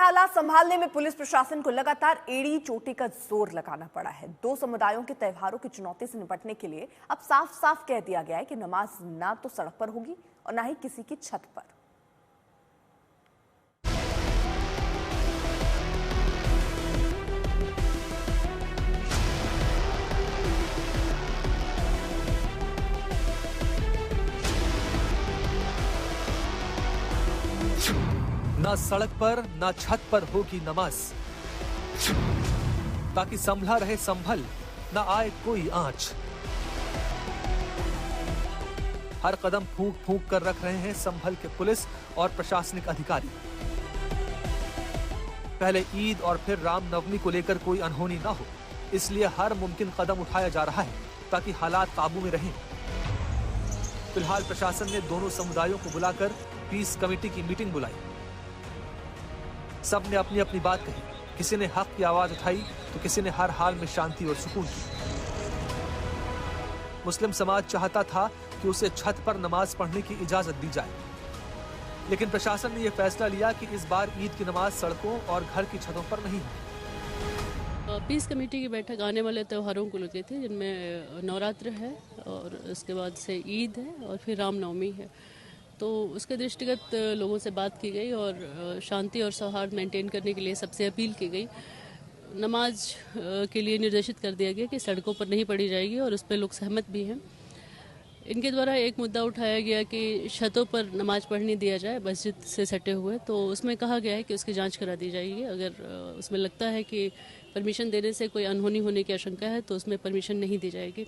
हालात संभालने में पुलिस प्रशासन को लगातार एड़ी चोटी का जोर लगाना पड़ा है। दो समुदायों के त्योहारों की चुनौती से निपटने के लिए अब साफ साफ कह दिया गया है कि नमाज ना तो सड़क पर होगी और ना ही किसी की छत पर। ना सड़क पर ना छत पर होगी नमाज, ताकि संभला रहे संभल, ना आए कोई आंच। हर कदम फूंक फूंक कर रख रहे हैं संभल के पुलिस और प्रशासनिक अधिकारी। पहले ईद और फिर रामनवमी को लेकर कोई अनहोनी ना हो, इसलिए हर मुमकिन कदम उठाया जा रहा है ताकि हालात काबू में रहें। फिलहाल प्रशासन ने दोनों समुदायों को बुलाकर पीस कमेटी की मीटिंग बुलाई। सब ने अपनी अपनी बात कही, किसी ने हक की आवाज उठाई तो किसी ने हर हाल में शांति और सुकून की। मुस्लिम समाज चाहता था कि उसे छत पर नमाज पढ़ने की इजाजत दी जाए, लेकिन प्रशासन ने यह फैसला लिया कि इस बार ईद की नमाज सड़कों और घर की छतों पर नहीं है। पीस कमेटी की बैठक आने वाले त्योहारों को लेके थी, जिनमें नवरात्र है और उसके बाद से ईद है और फिर रामनवमी है। तो उसके दृष्टिगत लोगों से बात की गई और शांति और सौहार्द मेंटेन करने के लिए सबसे अपील की गई। नमाज के लिए निर्देशित कर दिया गया कि सड़कों पर नहीं पढ़ी जाएगी और उस पर लोग सहमत भी हैं। इनके द्वारा एक मुद्दा उठाया गया कि छतों पर नमाज पढ़ने दिया जाए मस्जिद से सटे हुए, तो उसमें कहा गया है कि उसकी जांच करा दी जाएगी। अगर उसमें लगता है कि परमिशन देने से कोई अनहोनी होने की आशंका है तो उसमें परमिशन नहीं दी जाएगी।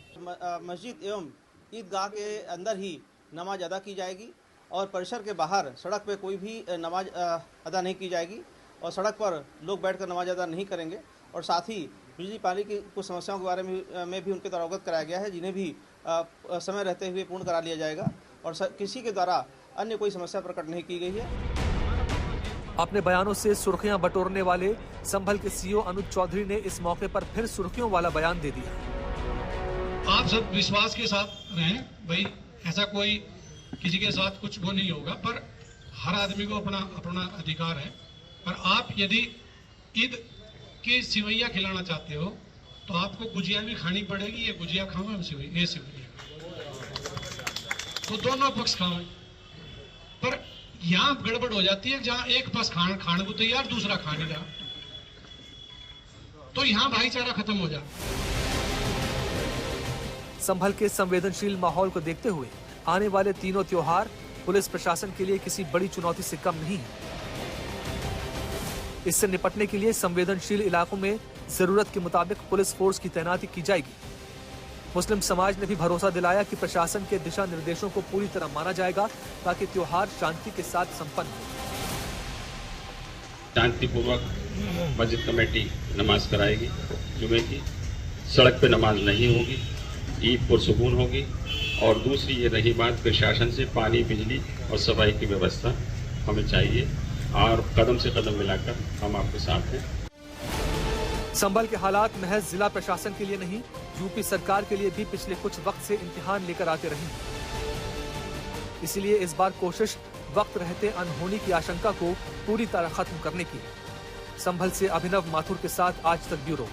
मस्जिद एवं ईदगाह के अंदर ही नमाज अदा की जाएगी और परिसर के बाहर सड़क पे कोई भी नमाज अदा नहीं की जाएगी और सड़क पर लोग बैठकर नमाज अदा नहीं करेंगे। और साथ ही बिजली पानी की कुछ समस्याओं के बारे में भी उनके द्वारा अवगत कराया गया है, जिन्हें भी समय रहते हुए पूर्ण करा लिया जाएगा और किसी के द्वारा अन्य कोई समस्या प्रकट नहीं की गई है। अपने बयानों से सुर्खियां बटोरने वाले संभल के सीओ अनुज चौधरी ने इस मौके पर फिर सुर्खियों वाला बयान दे दिया। आप सब विश्वास के साथ रहें, भाई ऐसा कोई किसी के साथ कुछ वो नहीं होगा, पर हर आदमी को अपना अपना अधिकार है। पर आप यदि ईद की सिवैया खिलाना चाहते हो तो आपको गुजिया भी खानी पड़ेगी। ये गुजिया खाओ, हम सिवैया तो दोनों पक्ष खाओ। पर यहाँ गड़बड़ हो जाती है, जहाँ एक पक्ष खाने को तैयार, दूसरा खा नहीं रहा, तो यहाँ भाईचारा खत्म हो जाए। संभल के संवेदनशील माहौल को देखते हुए आने वाले तीनों त्योहार पुलिस प्रशासन के लिए किसी बड़ी चुनौती से कम नहीं है। इससे निपटने के लिए संवेदनशील इलाकों में जरूरत के मुताबिक पुलिस फोर्स की तैनाती की जाएगी। मुस्लिम समाज ने भी भरोसा दिलाया कि प्रशासन के दिशा निर्देशों को पूरी तरह माना जाएगा ताकि त्योहार शांति के साथ संपन्न हो। शांतिपूर्वक मस्जिद कमेटी नमाज कराएगी जुमे की। सड़क पे नमाज नहीं होगी, ईद पुरसुकून होगी। और दूसरी ये रही बात प्रशासन से, पानी, बिजली और सफाई की व्यवस्था हमें चाहिए और कदम से कदम मिलाकर हम आपके साथ हैं। संभल के हालात महज जिला प्रशासन के लिए नहीं, यूपी सरकार के लिए भी पिछले कुछ वक्त से इम्तिहान लेकर आते रहे हैं। इसलिए इस बार कोशिश वक्त रहते अनहोनी की आशंका को पूरी तरह खत्म करने की। संभल से अभिनव माथुर के साथ आज तक ब्यूरो।